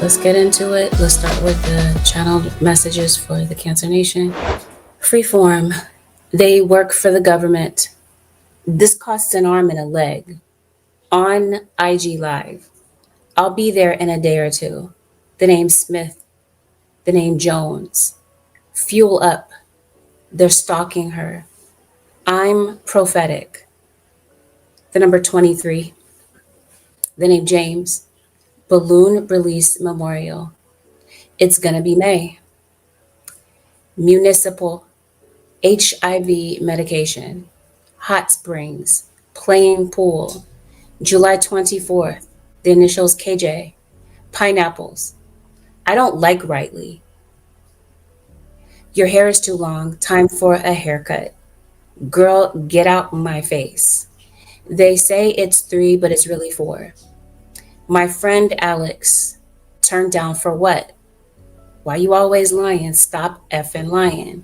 Let's get into it. Let's start with the channeled messages for the Cancer Nation. Freeform. They work for the government. This costs an arm and a leg. On IG Live. I'll be there in a day or two. The name Smith. The name Jones. Fuel up. They're stalking her. I'm prophetic. The number 23. The name James. Balloon Release Memorial. It's gonna be May. Municipal. HIV medication. Hot springs. Playing pool. July 24th. The initials KJ. Pineapples. I don't like Rightly. Your hair is too long. Time for a haircut. Girl, get out my face. They say it's 3, but it's really 4. My friend Alex. Turned down for what? Why you always lying? Stop effing lying.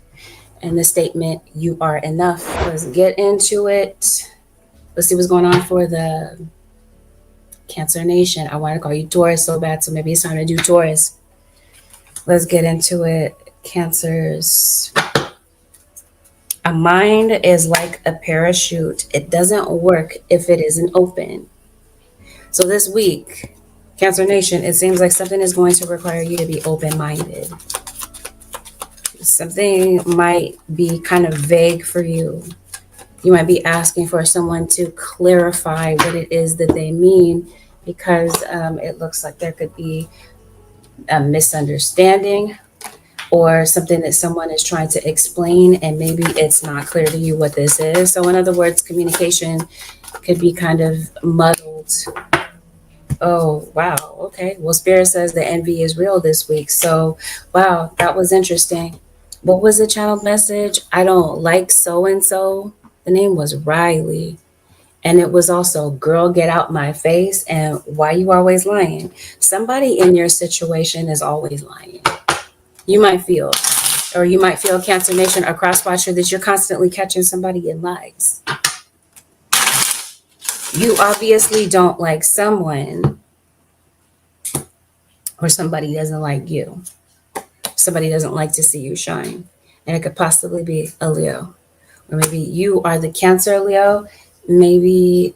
And the statement, you are enough. Let's get into it. Let's see what's going on for the Cancer Nation. I want to call you Taurus so bad, so maybe it's time to do Taurus. Let's get into it. Cancers. A mind is like a parachute. It doesn't work if it isn't open. So this week, Cancer Nation, it seems like something is going to require you to be open-minded. Something might be kind of vague for you. You might be asking for someone to clarify what it is that they mean, because it looks like there could be a misunderstanding or something that someone is trying to explain, and maybe it's not clear to you what this is. So in other words, communication could be kind of muddled. Oh, wow. Okay. Well, Spirit says the envy is real this week. So, wow, that was interesting. What was the channeled message? I don't like so-and-so. The name was Riley. And it was also, girl, get out my face. And why you always lying? Somebody in your situation is always lying. You might feel, Cancer Nation, a cross watcher, that you're constantly catching somebody in lies. You obviously don't like someone, or somebody doesn't like you. Somebody doesn't like to see you shine. And it could possibly be a Leo. Or maybe you are the Cancer Leo. Maybe,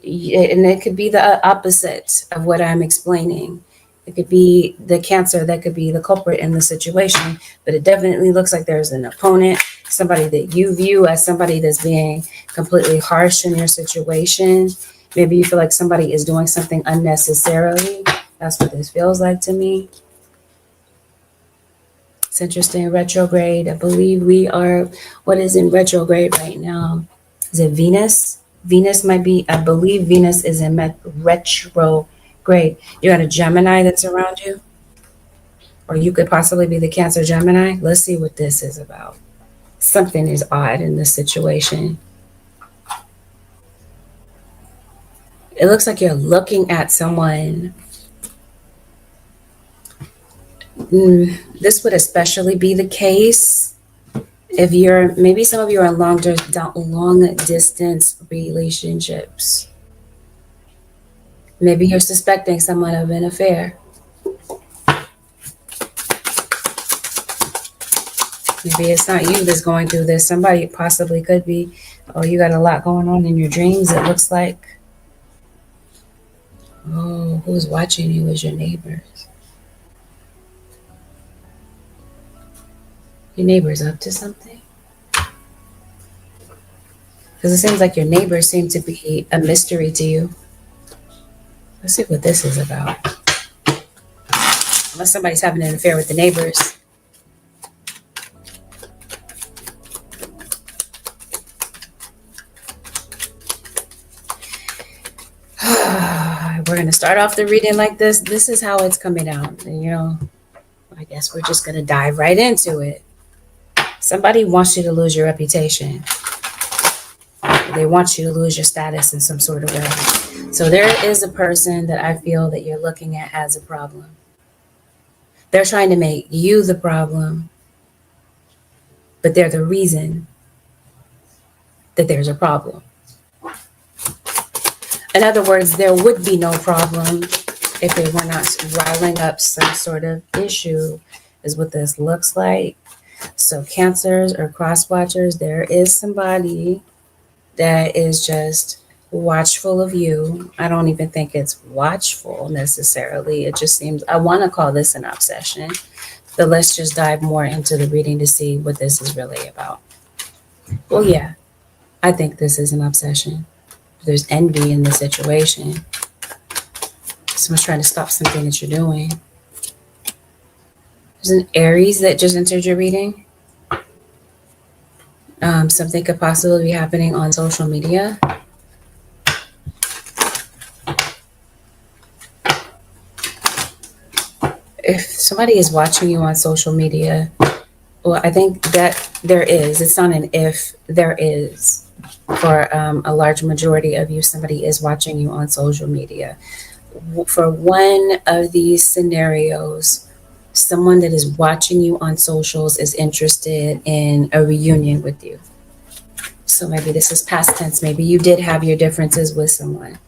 and it could be the opposite of what I'm explaining. It could be the Cancer that could be the culprit in the situation. But it definitely looks like there's an opponent, somebody that you view as somebody that's being completely harsh in your situation. Maybe you feel like somebody is doing something unnecessarily. That's what this feels like to me. It's interesting. Retrograde. I believe we are, what is in retrograde right now? Is it Venus? Venus might be, I believe Venus is in retrograde. You got a Gemini that's around you? Or you could possibly be the Cancer Gemini. Let's see what this is about. Something is odd in this situation. It looks like you're looking at someone. This would especially be the case if maybe some of you are in long distance relationships. Maybe you're suspecting someone of an affair. Maybe it's not you that's going through this. Somebody possibly could be. Oh, you got a lot going on in your dreams, it looks like. Oh, who's watching you is your neighbors. Your neighbor's up to something? Because it seems like your neighbors seem to be a mystery to you. Let's see what this is about. Unless somebody's having an affair with the neighbors. We're going to start off the reading like this. This is how it's coming out. And, I guess we're just going to dive right into it. Somebody wants you to lose your reputation. They want you to lose your status in some sort of way. So there is a person that I feel that you're looking at as a problem. They're trying to make you the problem, but they're the reason that there's a problem. In other words, there would be no problem if they were not riling up some sort of issue, is what this looks like. So cancers or cross watchers, there is somebody that is just watchful of you. I don't even think it's watchful necessarily. It just seems, I want to call this an obsession, but let's just dive more into the reading to see what this is really about. Well, yeah, I think this is an obsession. There's envy in the situation. Someone's trying to stop something that you're doing. There's an Aries that just entered your reading. Something could possibly be happening on social media. If somebody is watching you on social media, well, I think that there is. It's not an if, there is. For a large majority of you, somebody is watching you on social media. For one of these scenarios, someone that is watching you on socials is interested in a reunion with you. So maybe this is past tense. Maybe you did have your differences with someone.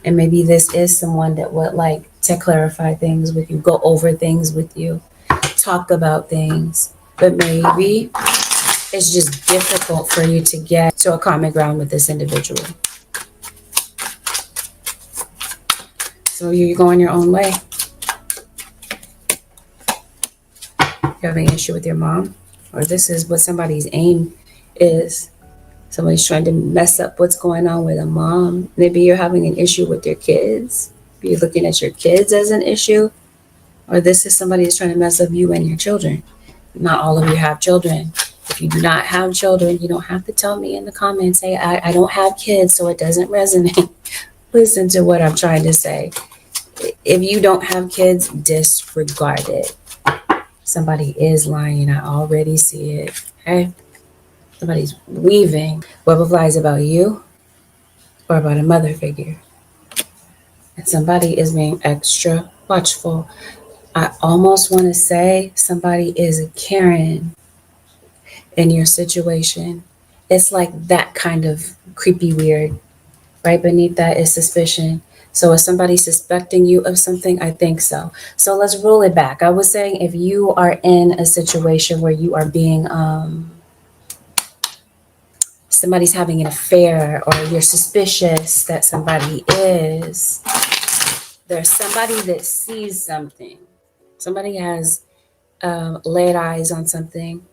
And maybe this is someone that would like to clarify things with you, go over things with you, talk about things. But maybe it's just difficult for you to get to a common ground with this individual. So you're going your own way. You're having an issue with your mom, or this is what somebody's aim is. Somebody's trying to mess up what's going on with a mom. Maybe you're having an issue with your kids. You're looking at your kids as an issue, or this is somebody that's trying to mess up you and your children. Not all of you have children. If you do not have children, you don't have to tell me in the comments, hey, I don't have kids, so it doesn't resonate. Listen to what I'm trying to say. If you don't have kids, disregard it. Somebody is lying. I already see it. Okay? Somebody's weaving web of lies about you or about a mother figure. And somebody is being extra watchful. I almost want to say somebody is a Karen in your situation. It's like that kind of creepy weird. Right beneath that is suspicion. So is somebody suspecting you of something? I think so. So let's roll it back. I was saying if you are in a situation where you are being, somebody's having an affair, or you're suspicious that somebody is, there's somebody that sees something. Somebody has laid eyes on something.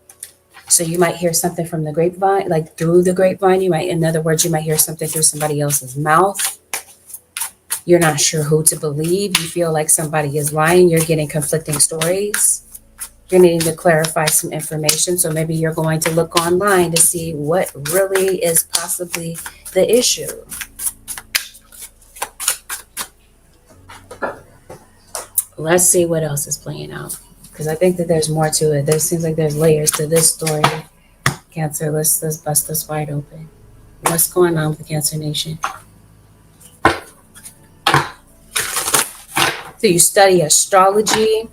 So you might hear something from the grapevine, like through the grapevine. You might, in other words, you might hear something through somebody else's mouth. You're not sure who to believe. You feel like somebody is lying. You're getting conflicting stories. You're needing to clarify some information. So maybe you're going to look online to see what really is possibly the issue. Let's see what else is playing out, because I think that there's more to it. There seems like there's layers to this story. Cancer, let's bust this wide open. What's going on with the Cancer Nation? So you study astrology,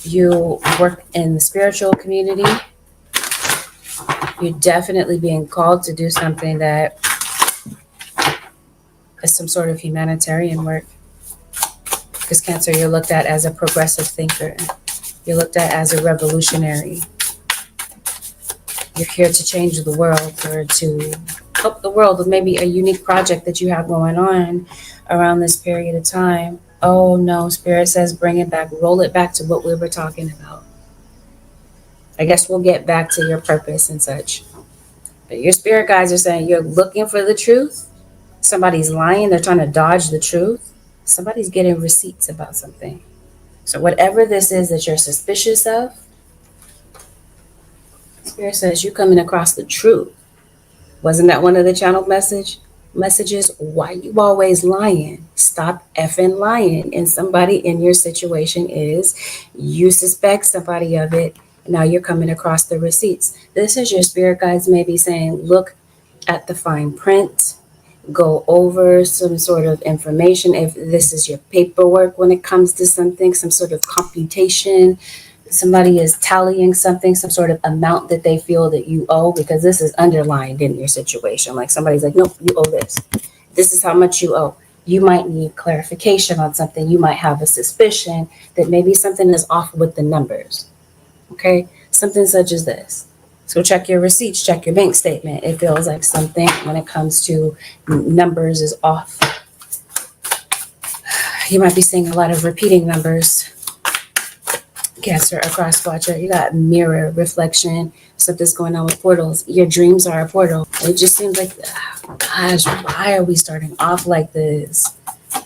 you work in the spiritual community, you're definitely being called to do something that is some sort of humanitarian work. Because Cancer, you're looked at as a progressive thinker. You're looked at as a revolutionary. You're here to change the world, or to help the world with maybe a unique project that you have going on around this period of time. Oh no, Spirit says bring it back, roll it back to what we were talking about. I guess we'll get back to your purpose and such. But your spirit guides are saying you're looking for the truth. Somebody's lying, they're trying to dodge the truth. Somebody's getting receipts about something. So whatever this is that you're suspicious of, Spirit says you're coming across the truth. Wasn't that one of the channeled messages? Why you always lying? Stop effing lying. And somebody in your situation is, you suspect somebody of it. Now you're coming across the receipts. This is your spirit guides maybe saying, look at the fine print, go over some sort of information. If this is your paperwork when it comes to something, some sort of computation, somebody is tallying something, some sort of amount that they feel that you owe, because this is underlined in your situation. Like somebody's like, nope, you owe this. This is how much you owe. You might need clarification on something. You might have a suspicion that maybe something is off with the numbers. Okay? Something such as this. So check your receipts, check your bank statement. It feels like something when it comes to numbers is off. You might be seeing a lot of repeating numbers. Cancer across quadrant. You got mirror, reflection, something's going on with portals. Your dreams are a portal. It just seems like, gosh, why are we starting off like this?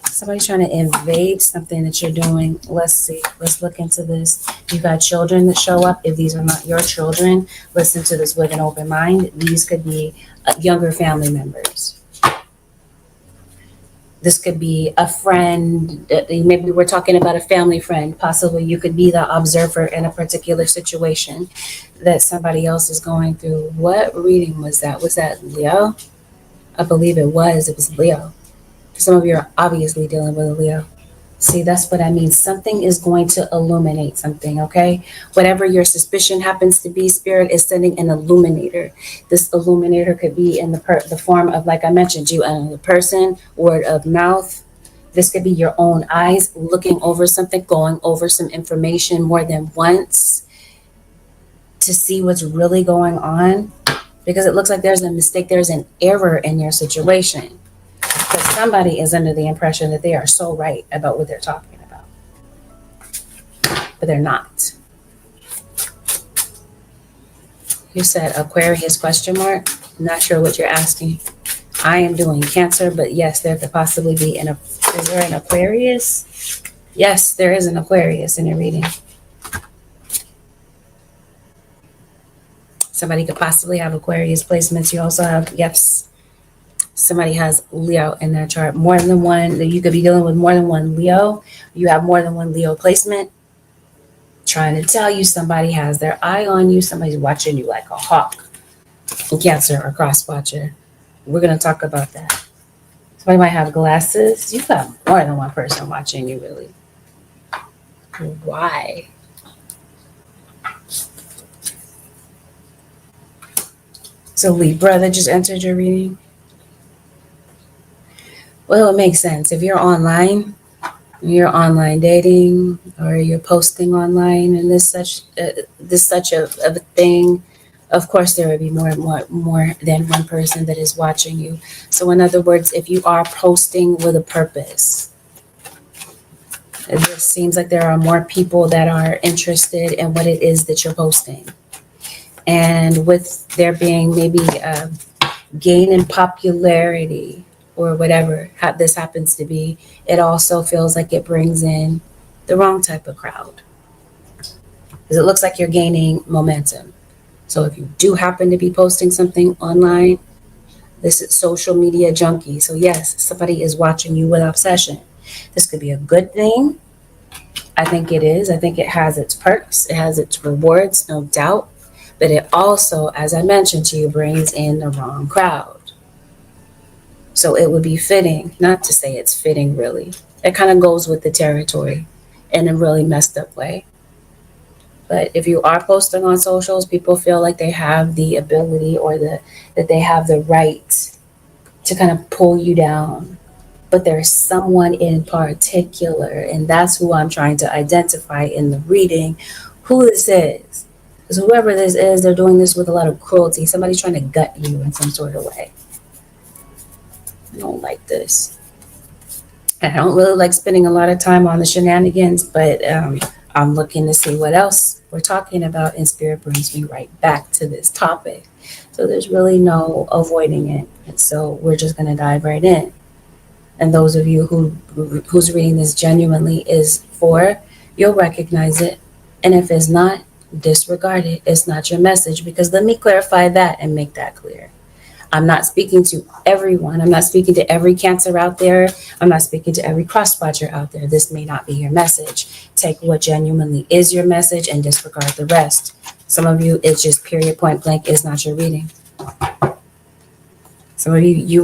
Somebody's trying to invade something that you're doing. Let's see. Let's look into this. You got children that show up. If these are not your children, listen to this with an open mind. These could be younger family members. This could be a friend. Maybe we're talking about a family friend. Possibly you could be the observer in a particular situation that somebody else is going through. What reading was that? Was that Leo? I believe it was. It was Leo. Some of you are obviously dealing with a Leo. See, that's what I mean. Something is going to illuminate something, okay? Whatever your suspicion happens to be, Spirit is sending an illuminator. This illuminator could be in the form of, like I mentioned, you another person, word of mouth. This could be your own eyes looking over something, going over some information more than once to see what's really going on. Because it looks like there's a mistake, there's an error in your situation. Because somebody is under the impression that they are so right about what they're talking about. But they're not. You said Aquarius question mark? I'm not sure what you're asking. I am doing Cancer, but yes, there could possibly be is there an Aquarius? Yes, there is an Aquarius in your reading. Somebody could possibly have Aquarius placements. You also have, yes, somebody has Leo in their chart. More than one. You could be dealing with more than one Leo. You have more than one Leo placement. Trying to tell you somebody has their eye on you. Somebody's watching you like a hawk. Cancer or cross watcher. We're going to talk about that. Somebody might have glasses. You've got more than one person watching you, really. Why? So Libra that just entered your reading. Well, it makes sense. If you're online dating, or you're posting online, and this such of a thing, of course there would be more than one person that is watching you. So in other words, if you are posting with a purpose, it just seems like there are more people that are interested in what it is that you're posting. And with there being maybe a gain in popularity or whatever this happens to be, it also feels like it brings in the wrong type of crowd. Because it looks like you're gaining momentum. So if you do happen to be posting something online, this is social media junkie. So yes, somebody is watching you with obsession. This could be a good thing. I think it is. I think it has its perks. It has its rewards, no doubt. But it also, as I mentioned to you, brings in the wrong crowd. So it would be fitting, not to say it's fitting really. It kind of goes with the territory in a really messed up way. But if you are posting on socials, people feel like they have the ability or that they have the right to kind of pull you down. But there's someone in particular, and that's who I'm trying to identify in the reading, who this is. Because whoever this is, they're doing this with a lot of cruelty. Somebody's trying to gut you in some sort of way. I don't like this. I don't really like spending a lot of time on the shenanigans, but I'm looking to see what else we're talking about, and Spirit brings me right back to this topic. So there's really no avoiding it. And so we're just going to dive right in. And those of you who's reading this genuinely is for, you'll recognize it. And if it's not, disregard it. It's not your message, because let me clarify that and make that clear. I'm not speaking to everyone. I'm not speaking to every Cancer out there. I'm not speaking to every cross-watcher out there. This may not be your message. Take what genuinely is your message and disregard the rest. Some of you, it's just period, point blank, is not your reading. Some of you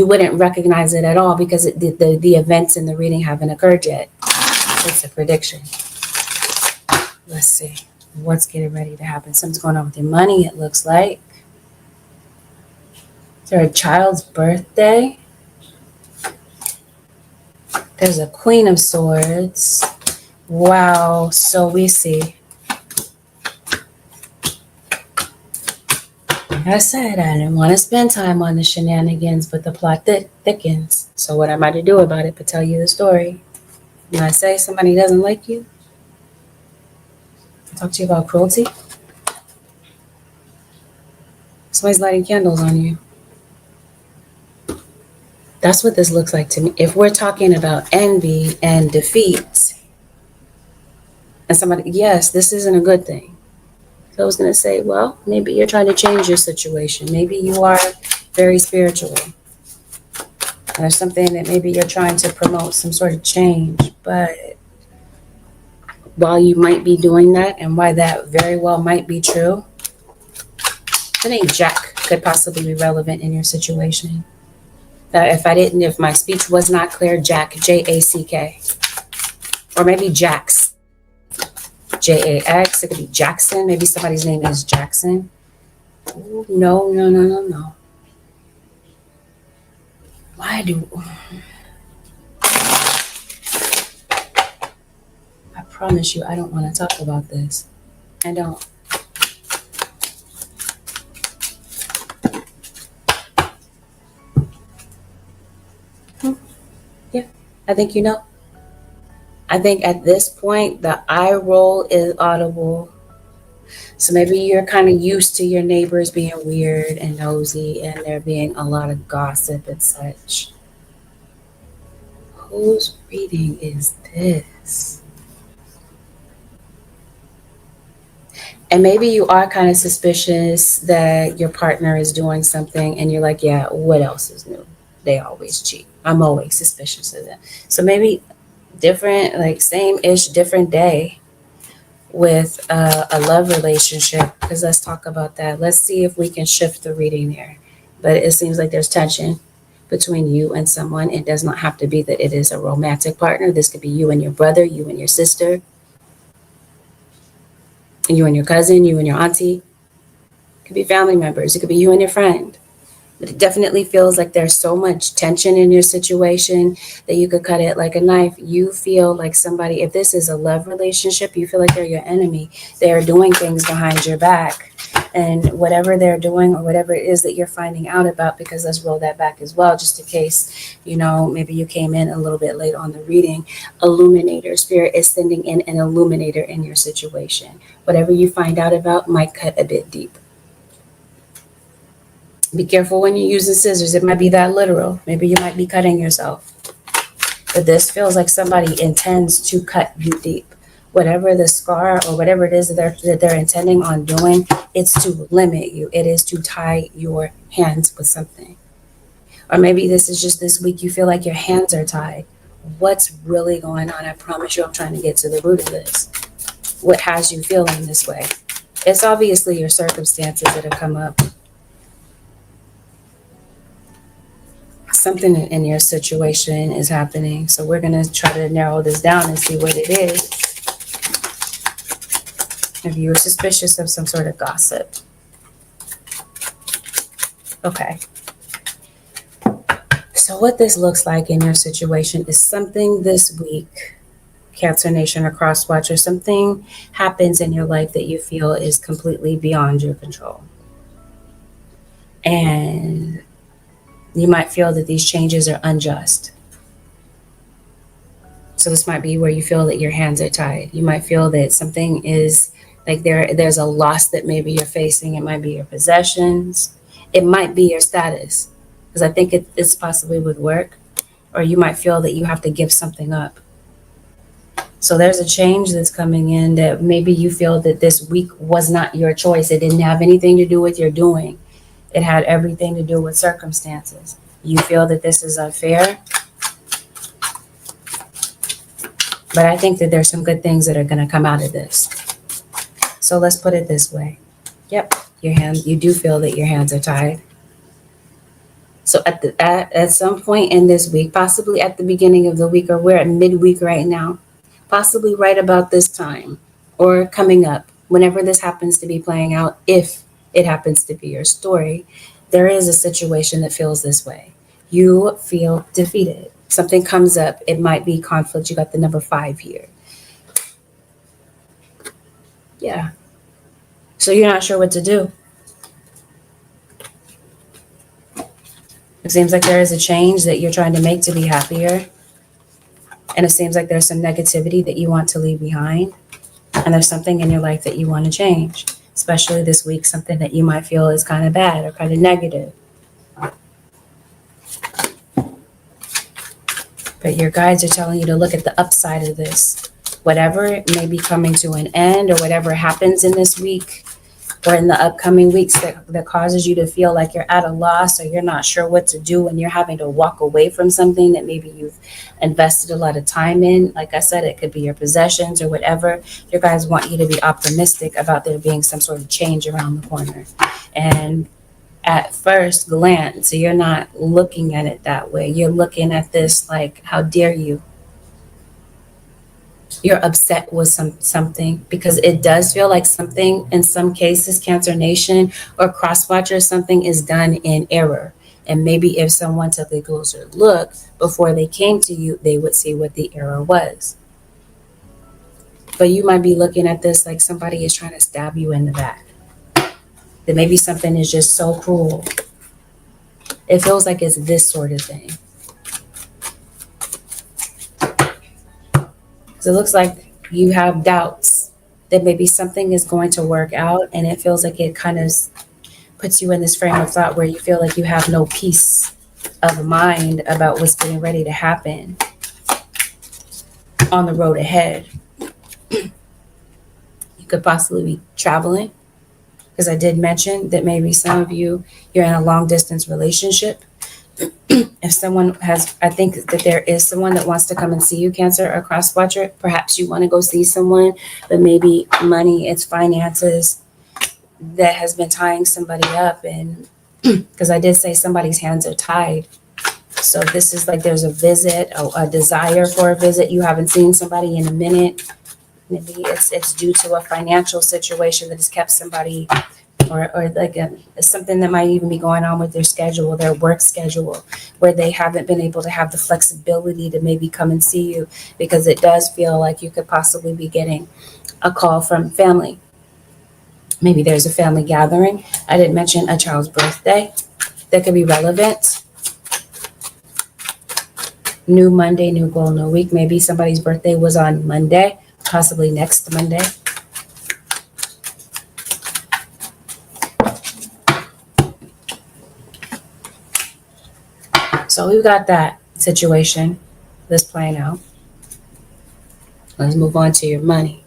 wouldn't recognize it at all because the events in the reading haven't occurred yet. It's a prediction. Let's see. What's getting ready to happen? Something's going on with your money, it looks like. Is there a child's birthday? There's a Queen of Swords. Wow. So we see. Like I said, I didn't want to spend time on the shenanigans, but the plot thickens. So what am I to do about it but tell you the story? When I say somebody doesn't like you, I talk to you about cruelty. Somebody's lighting candles on you. That's what this looks like to me. If we're talking about envy and defeat, and somebody, yes, this isn't a good thing. So I was going to say, well, maybe you're trying to change your situation. Maybe you are very spiritual. There's something that maybe you're trying to promote some sort of change. But while you might be doing that, and why that very well might be true, the name Jack could possibly be relevant in your situation. If my speech was not clear, Jack, Jack, or maybe Jax, Jax. It could be Jackson. Maybe somebody's name is Jackson. Ooh, no. Why do I promise you I don't want to talk about this. I don't. Yeah, I think you know. I think at this point the eye roll is audible. So maybe you're kind of used to your neighbors being weird and nosy and there being a lot of gossip and such. Whose reading is this? And maybe you are kind of suspicious that your partner is doing something and you're like, yeah, what else is new? They always cheat. I'm always suspicious of them. So maybe different, like same-ish, different day with a love relationship, because let's talk about that. Let's see if we can shift the reading there. But it seems like there's tension between you and someone. It does not have to be that it is a romantic partner. This could be you and your brother, you and your sister, you and your cousin, you and your auntie. It could be family members. It could be you and your friend. But it definitely feels like there's so much tension in your situation that you could cut it like a knife. You feel like somebody, if this is a love relationship, you feel like they're your enemy. They are doing things behind your back. And whatever they're doing or whatever it is that you're finding out about, because let's roll that back as well, just in case, maybe you came in a little bit late on the reading. Illuminator, Spirit is sending in an illuminator in your situation. Whatever you find out about might cut a bit deep. Be careful when you're using scissors. It might be that literal. Maybe you might be cutting yourself. But this feels like somebody intends to cut you deep. Whatever the scar or whatever it is that they're intending on doing, it's to limit you. It is to tie your hands with something. Or maybe this is just this week you feel like your hands are tied. What's really going on? I promise you I'm trying to get to the root of this. What has you feeling this way? It's obviously your circumstances that have come up. Something in your situation is happening. So we're going to try to narrow this down and see what it is. If you were suspicious of some sort of gossip. Okay. So what this looks like in your situation is something this week, Cancer Nation or Crosswatch, or something happens in your life that you feel is completely beyond your control. And you might feel that these changes are unjust. So this might be where you feel that your hands are tied. You might feel that something is like there's a loss that maybe you're facing. It might be your possessions. It might be your status. Because I think it's possibly with work. Or you might feel that you have to give something up. So there's a change that's coming in that maybe you feel that this week was not your choice. It didn't have anything to do with your doing. It had everything to do with circumstances. You feel that this is unfair. But I think that there's some good things that are going to come out of this. So let's put it this way. Yep, you do feel that your hands are tied. So at some point in this week, possibly at the beginning of the week, or we're at midweek right now, possibly right about this time or coming up, whenever this happens to be playing out, if it happens to be your story, there is a situation that feels this way. You feel defeated. Something comes up. It might be conflict. You got the number 5 here. Yeah. So you're not sure what to do. It seems like there is a change that you're trying to make to be happier. And it seems like there's some negativity that you want to leave behind. And there's something in your life that you want to change, especially this week, something that you might feel is kind of bad or kind of negative. But your guides are telling you to look at the upside of this. Whatever may be coming to an end, or whatever happens in this week or in the upcoming weeks that causes you to feel like you're at a loss, or you're not sure what to do, and you're having to walk away from something that maybe you've invested a lot of time in. Like I said, it could be your possessions or whatever. Your guys want you to be optimistic about there being some sort of change around the corner. And at first glance, you're not looking at it that way. You're looking at this like, how dare you? You're upset with something, because it does feel like something, in some cases, Cancer Nation or Crosswatcher, something is done in error. And maybe if someone took a closer look before they came to you, they would see what the error was. But you might be looking at this like somebody is trying to stab you in the back. That maybe something is just so cruel. It feels like it's this sort of thing. So it looks like you have doubts that maybe something is going to work out, and it feels like it kind of puts you in this frame of thought where you feel like you have no peace of mind about what's getting ready to happen on the road ahead. You could possibly be traveling, because I did mention that maybe some of you, you're in a long distance relationship. If someone has, I think that there is someone that wants to come and see you, Cancer or Crosswatcher. Perhaps you want to go see someone, but maybe money, it's finances that has been tying somebody up. And because I did say somebody's hands are tied. So this is like there's a visit, a desire for a visit. You haven't seen somebody in a minute. Maybe it's due to a financial situation that has kept somebody, or like something that might even be going on with their schedule, their work schedule, where they haven't been able to have the flexibility to maybe come and see you, because it does feel like you could possibly be getting a call from family. Maybe there's a family gathering. I didn't mention a child's birthday that could be relevant. New Monday, new goal, new week. Maybe somebody's birthday was on Monday, possibly next Monday. So we've got that situation that's playing out. Let's move on to your money,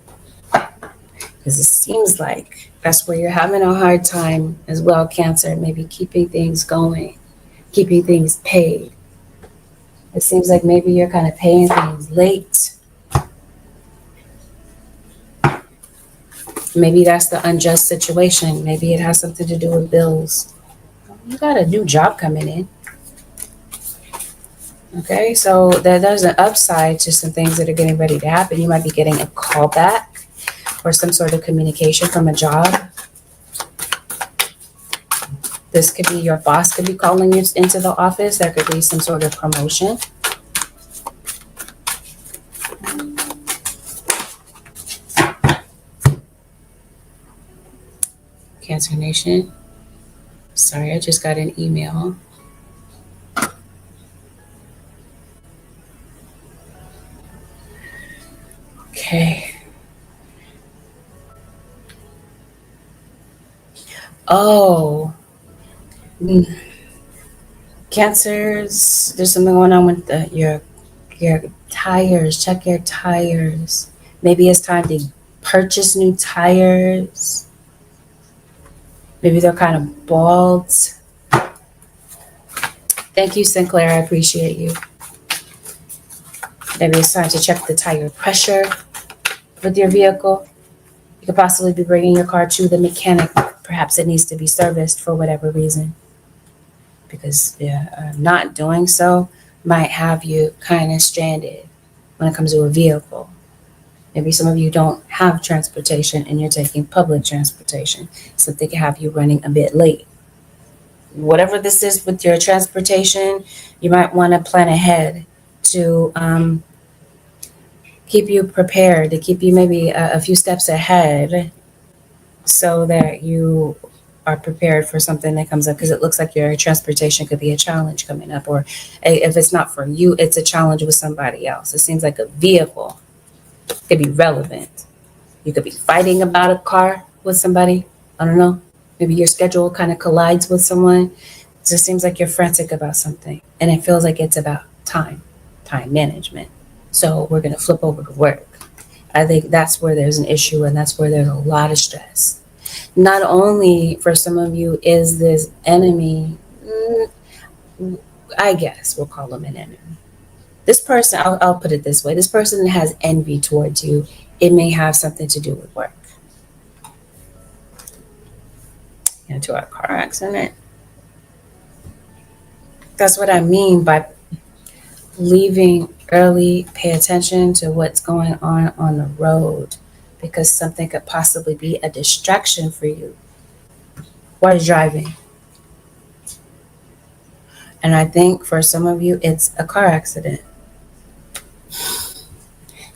because it seems like that's where you're having a hard time as well, Cancer. Maybe keeping things going, keeping things paid. It seems like maybe you're kind of paying things late. Maybe that's the unjust situation. Maybe it has something to do with bills. You got a new job coming in. Okay, so there's an upside to some things that are getting ready to happen. You might be getting a call back or some sort of communication from a job. This could be your boss could be calling you into the office. There could be some sort of promotion. Cancer Nation. Sorry, I just got an email. Okay. Oh. Cancers, there's something going on with your tires. Check your tires. Maybe it's time to purchase new tires. Maybe they're kind of bald. Thank you, Sinclair. I appreciate you. Maybe it's time to check the tire pressure with your vehicle. You could possibly be bringing your car to the mechanic. Perhaps it needs to be serviced for whatever reason. Because not doing so might have you kind of stranded when it comes to a vehicle. Maybe some of you don't have transportation and you're taking public transportation, so they can have you running a bit late. Whatever this is with your transportation, you might want to plan ahead to keep you prepared, to keep you maybe a few steps ahead so that you are prepared for something that comes up, because it looks like your transportation could be a challenge coming up, or if it's not for you, it's a challenge with somebody else. It seems like a vehicle could be relevant. You could be fighting about a car with somebody. I don't know. Maybe your schedule kind of collides with someone. It just seems like you're frantic about something, and it feels like it's about time management. So we're going to flip over to work. I think that's where there's an issue, and that's where there's a lot of stress. Not only for some of you is this enemy, I guess we'll call him an enemy. This person, I'll put it this way, this person has envy towards you. It may have something to do with work. Into a car accident. That's what I mean by leaving early. Pay attention to what's going on the road, because something could possibly be a distraction for you while you're driving. And I think for some of you, it's a car accident.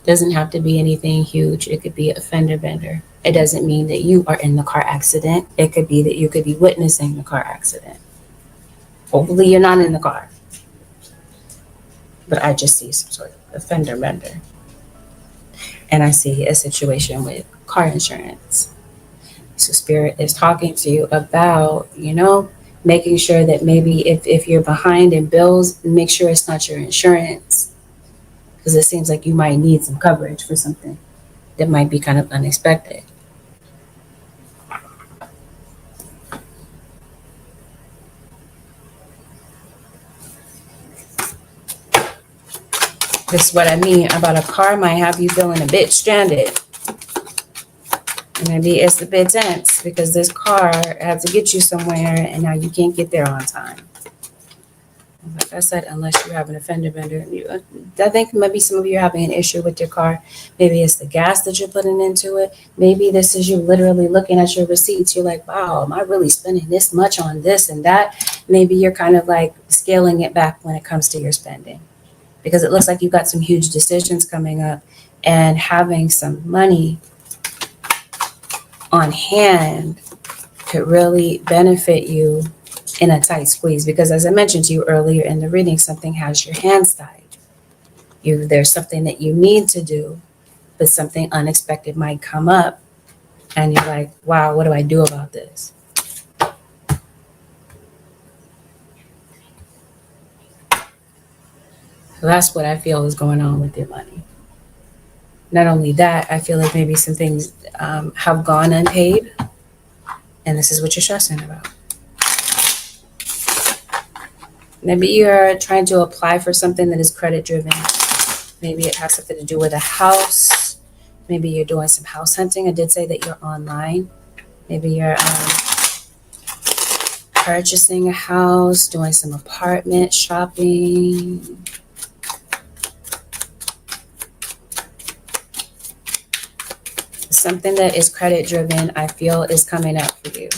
Doesn't have to be anything huge. It could be a fender bender. It doesn't mean that you are in the car accident. It could be that you could be witnessing the car accident. Hopefully you're not in the car. But I just see some sort of a fender bender. And I see a situation with car insurance. So Spirit is talking to you about, making sure that maybe if you're behind in bills, make sure it's not your insurance. Because it seems like you might need some coverage for something that might be kind of unexpected. This is what I mean about a car might have you feeling a bit stranded. And maybe it's a bit tense because this car had to get you somewhere and now you can't get there on time. Like I said, unless you're having a fender bender. I think maybe some of you are having an issue with your car. Maybe it's the gas that you're putting into it. Maybe this is you literally looking at your receipts. You're like, wow, am I really spending this much on this and that? Maybe you're kind of like scaling it back when it comes to your spending, because it looks like you've got some huge decisions coming up, and having some money on hand could really benefit you in a tight squeeze, because as I mentioned to you earlier in the reading, something has your hands tied. There's something that you need to do, but something unexpected might come up and you're like, wow, what do I do about this? So that's what I feel is going on with your money. Not only that, I feel like maybe some things have gone unpaid, and this is what you're stressing about. Maybe you're trying to apply for something that is credit driven. Maybe it has something to do with a house. Maybe you're doing some house hunting. I did say that you're online. Maybe you're purchasing a house, doing some apartment shopping. Something that is credit driven, I feel, is coming up for you.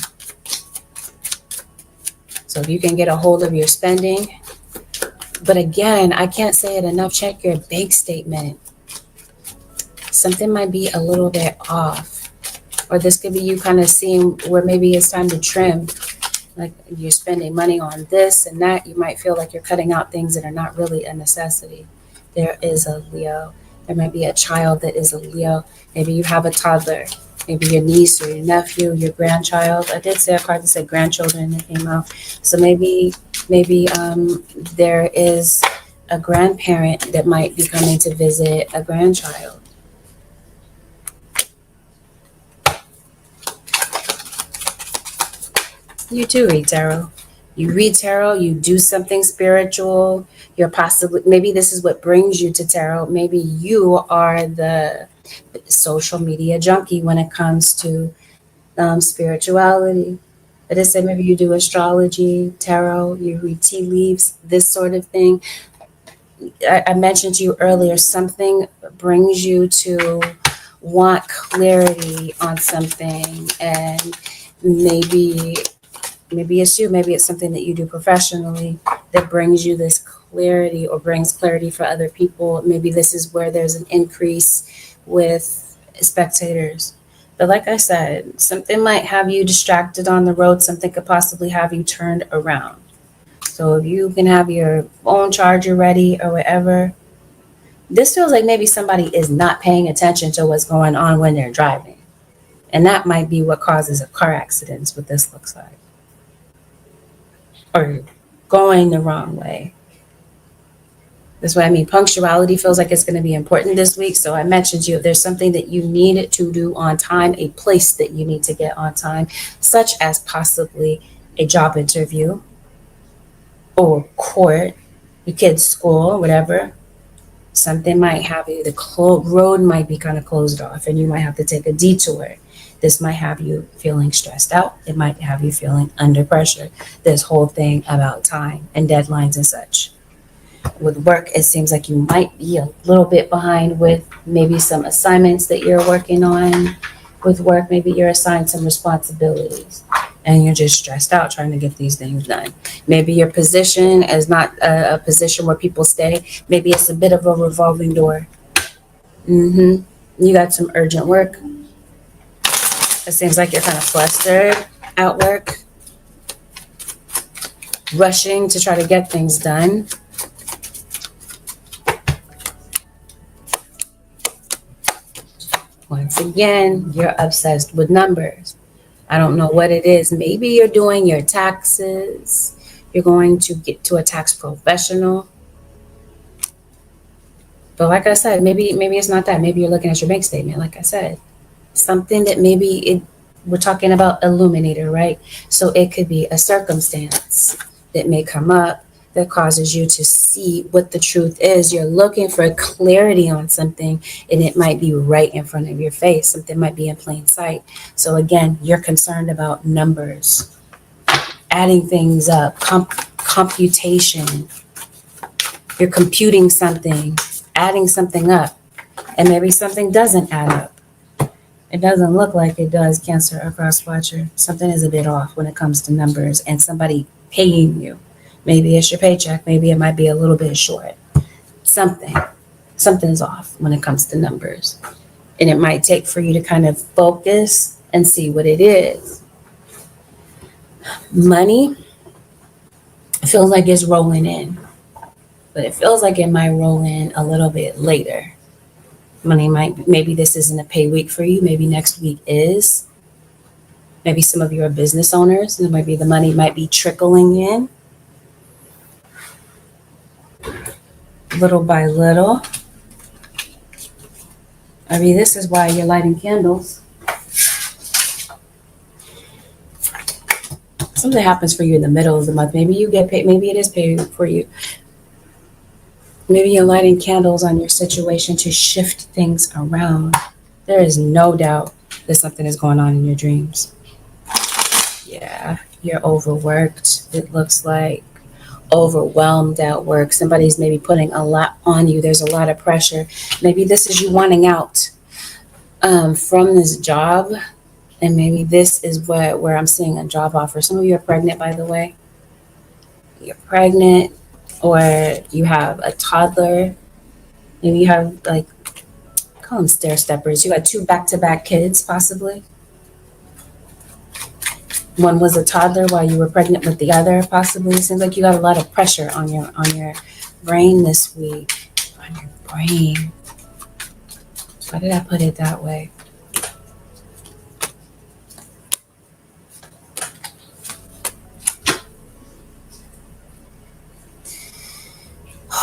So if you can get a hold of your spending, but again, I can't say it enough, check your bank statement. Something might be a little bit off, or this could be you kind of seeing where maybe it's time to trim. Like you're spending money on this and that, you might feel like you're cutting out things that are not really a necessity. There is a Leo. There might be a child that is a Leo. Maybe you have a toddler. Maybe your niece or your nephew, your grandchild. I did say a card that said grandchildren that came out. So maybe there is a grandparent that might be coming to visit a grandchild. You too read tarot. You read tarot, you do something spiritual. You're possibly, maybe this is what brings you to tarot. Maybe you are the social media junkie when it comes to spirituality. I did say maybe you do astrology, tarot, you read tea leaves, this sort of thing. I mentioned to you earlier, something brings you to want clarity on something, and maybe Maybe it's you, maybe it's something that you do professionally that brings you this clarity or brings clarity for other people. Maybe this is where there's an increase with spectators. But like I said, something might have you distracted on the road, something could possibly have you turned around. So if you can have your phone charger ready or whatever, this feels like maybe somebody is not paying attention to what's going on when they're driving. And that might be what causes a car accident, is what this looks like. Or going the wrong way. That's what I mean. Punctuality feels like it's going to be important this week. So I mentioned you, if there's something that you need to do on time, a place that you need to get on time, such as possibly a job interview or court, your kid's school, whatever. Something might have you, the road might be kind of closed off and you might have to take a detour. This might have you feeling stressed out. It might have you feeling under pressure. This whole thing about time and deadlines and such. With work, it seems like you might be a little bit behind with maybe some assignments that you're working on with work. Maybe you're assigned some responsibilities and you're just stressed out trying to get these things done. Maybe your position is not a position where people stay. Maybe it's a bit of a revolving door. You got some urgent work. It seems like you're kind of flustered at work, rushing to try to get things done. Once again, you're obsessed with numbers. I don't know what it is. Maybe you're doing your taxes. You're going to get to a tax professional. But like I said, maybe it's not that. Maybe you're looking at your bank statement, like I said. Something that we're talking about illuminator, right? So it could be a circumstance that may come up that causes you to see what the truth is. You're looking for clarity on something, and it might be right in front of your face. Something might be in plain sight. So again, you're concerned about numbers, adding things up, computation. You're computing something, adding something up, and maybe something doesn't add up. It doesn't look like it does, Cancer or Crosswatcher. Something is a bit off when it comes to numbers and somebody paying you. Maybe it's your paycheck. Maybe it might be a little bit short. Something's off when it comes to numbers. And it might take for you to kind of focus and see what it is. Money feels like it's rolling in, but it feels like it might roll in a little bit later. Maybe this isn't a pay week for you. Maybe next week is. Maybe some of you are business owners, and maybe the money might be trickling in little by little. I mean, this is why you're lighting candles. Something happens for you in the middle of the month. Maybe you get paid. Maybe it is paid for you. Maybe you're lighting candles on your situation to shift things around. There is no doubt that something is going on in your dreams. Yeah, you're overworked. It looks like overwhelmed at work. Somebody's maybe putting a lot on you. There's a lot of pressure. Maybe this is you wanting out from this job. And maybe this is where I'm seeing a job offer. Some of you are pregnant, by the way. You're pregnant, or you have a toddler. Maybe you have, like, call them stair steppers. You got 2 back-to-back kids, possibly. One was a toddler while you were pregnant with the other, possibly. It seems like you got a lot of pressure on your brain this week. On your brain. Why did I put it that way?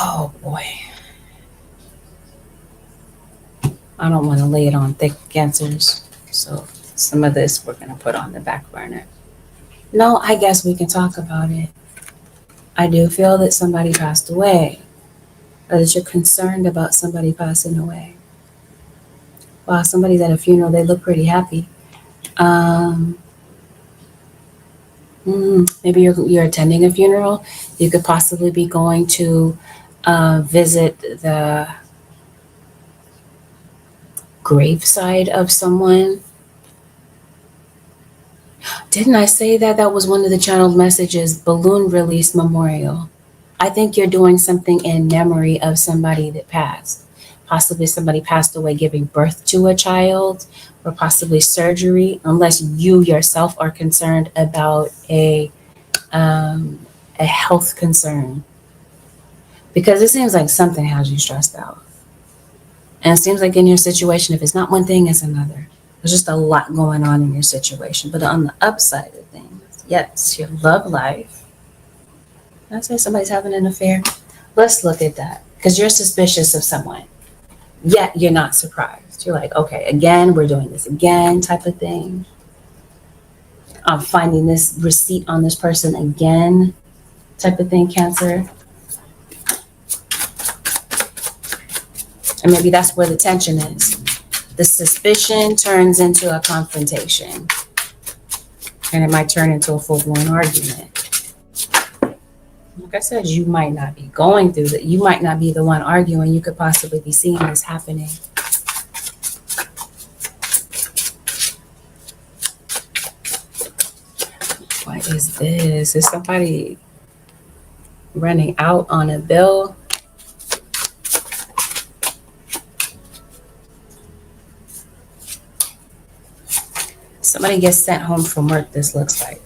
Oh boy. I don't want to lay it on thick, Cancers. So some of this we're going to put on the back burner. No, I guess we can talk about it. I do feel that somebody passed away, or that you're concerned about somebody passing away. Wow, somebody's at a funeral. They look pretty happy. Maybe you're attending a funeral. You could possibly be going to visit the graveside of someone. Didn't I say that that was one of the channeled messages? Balloon release memorial. I think you're doing something in memory of somebody that passed. Possibly somebody passed away giving birth to a child, or possibly surgery, unless you yourself are concerned about a health concern. Because it seems like something has you stressed out. And it seems like in your situation, if it's not one thing, it's another. There's just a lot going on in your situation. But on the upside of things, yes, your love life. Did I say somebody's having an affair? Let's look at that. Because you're suspicious of someone, yet you're not surprised. You're like, okay, again, we're doing this again, type of thing. I'm finding this receipt on this person again, type of thing, Cancer. And maybe that's where the tension is. The suspicion turns into a confrontation, and it might turn into a full-blown argument. Like I said, you might not be going through that. You might not be the one arguing. You could possibly be seeing this happening. What is this? Is somebody running out on a bill? Somebody gets sent home from work, this looks like.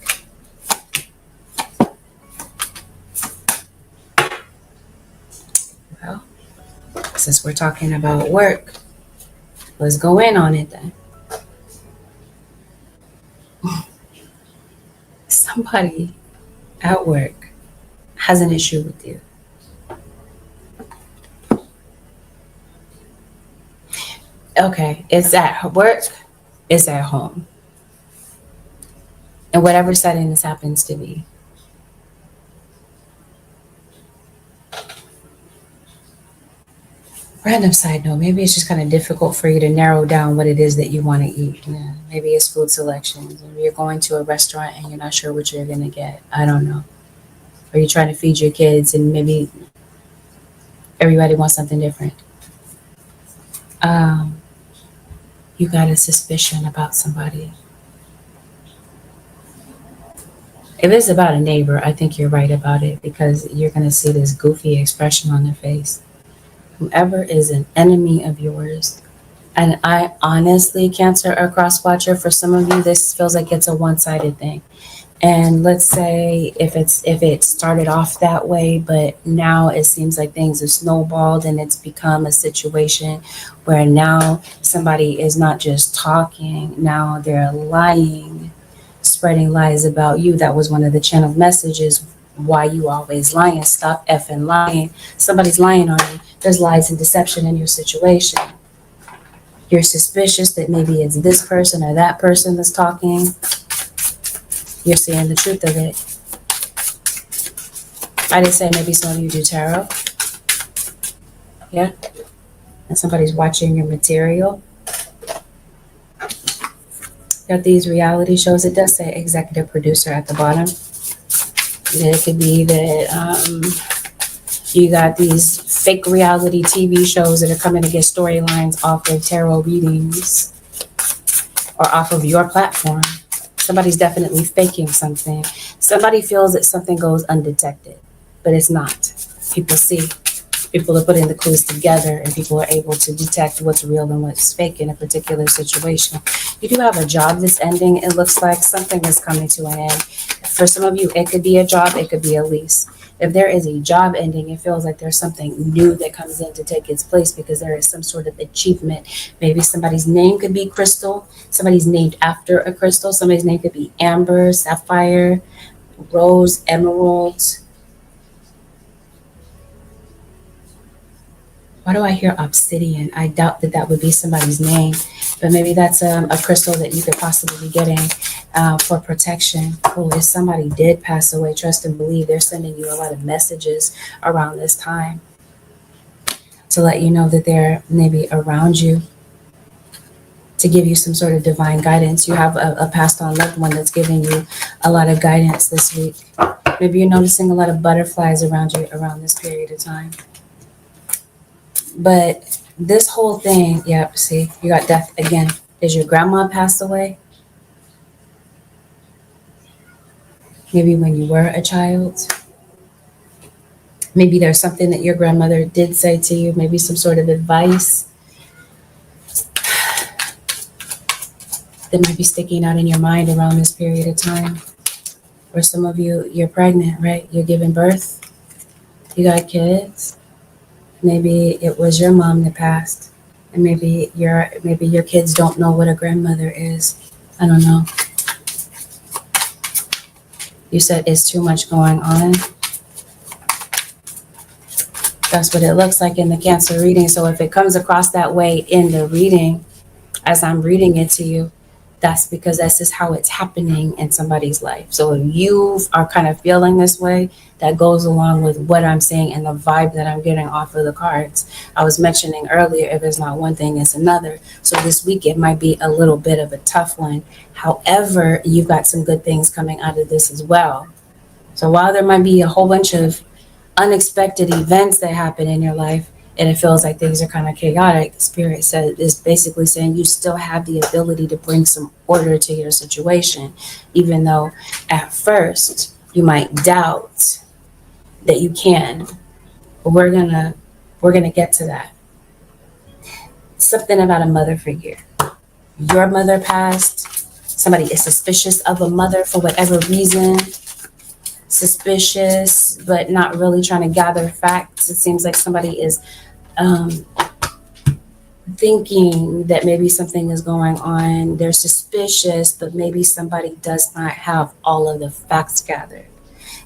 Well, since we're talking about work, let's go in on it then. Somebody at work has an issue with you. Okay, it's at work, it's at home. In whatever setting this happens to be. Random side note, maybe it's just kind of difficult for you to narrow down what it is that you want to eat. Yeah, maybe it's food selections. Maybe you're going to a restaurant and you're not sure what you're going to get. I don't know. Or you're trying to feed your kids and maybe everybody wants something different. You got a suspicion about somebody. If it's about a neighbor, I think you're right about it, because you're going to see this goofy expression on their face. Whoever is an enemy of yours, and I honestly, Cancer or cross watcher, for some of you, this feels like it's a one-sided thing. And let's say if it started off that way, but now it seems like things have snowballed and it's become a situation where now somebody is not just talking, now they're lying, spreading lies about you. That was one of the channeled messages. Why you always lying? Stop effing lying. Somebody's lying on you. There's lies and deception in your situation. You're suspicious that maybe it's this person or that person that's talking. You're seeing the truth of it. I did say maybe some of you do tarot. Yeah. And somebody's watching your material. Got these reality shows. It does say executive producer at the bottom. It could be that you got these fake reality TV shows that are coming to get storylines off of tarot readings or off of your platform. Somebody's definitely faking something. Somebody feels that something goes undetected, but it's not. People see. People are putting the clues together, and people are able to detect what's real and what's fake in a particular situation. You do have a job that's ending. It looks like something is coming to an end. For some of you, it could be a job, it could be a lease. If there is a job ending, it feels like there's something new that comes in to take its place, because there is some sort of achievement. Maybe somebody's name could be Crystal. Somebody's named after a crystal. Somebody's name could be Amber, Sapphire, Rose, Emerald. Why do I hear obsidian? I doubt that that would be somebody's name, but maybe that's a crystal that you could possibly be getting for protection. Oh, if somebody did pass away, trust and believe they're sending you a lot of messages around this time to let you know that they're maybe around you, to give you some sort of divine guidance. You have a passed on loved one that's giving you a lot of guidance this week. Maybe you're noticing a lot of butterflies around you around this period of time. But this whole thing, yep, see, you got death again. Did your grandma pass away? maybe when you were a child. Maybe there's something that your grandmother did say to you, maybe some sort of advice that might be sticking out in your mind around this period of time. For some of you, you're pregnant, right? You're giving birth, you got kids. Maybe it was your mom that passed, and maybe your kids don't know what a grandmother is. I don't know. You said it's too much going on. That's what it looks like in the Cancer reading. So if it comes across that way in the reading, as I'm reading it to you, that's because that's just how it's happening in somebody's life. So if you are kind of feeling this way, that goes along with what I'm saying and the vibe that I'm getting off of the cards. I was mentioning earlier, if it's not one thing, it's another. So this week, it might be a little bit of a tough one. However, you've got some good things coming out of this as well. So while there might be a whole bunch of unexpected events that happen in your life and it feels like things are kind of chaotic, spirit said is basically saying you still have the ability to bring some order to your situation, even though at first you might doubt that you can. But we're gonna get to that. Something about a mother figure. Your mother passed. Somebody is suspicious of a mother for whatever reason. Suspicious, but not really trying to gather facts. It seems like somebody is um, thinking that maybe something is going on. They're suspicious, but maybe somebody does not have all of the facts gathered.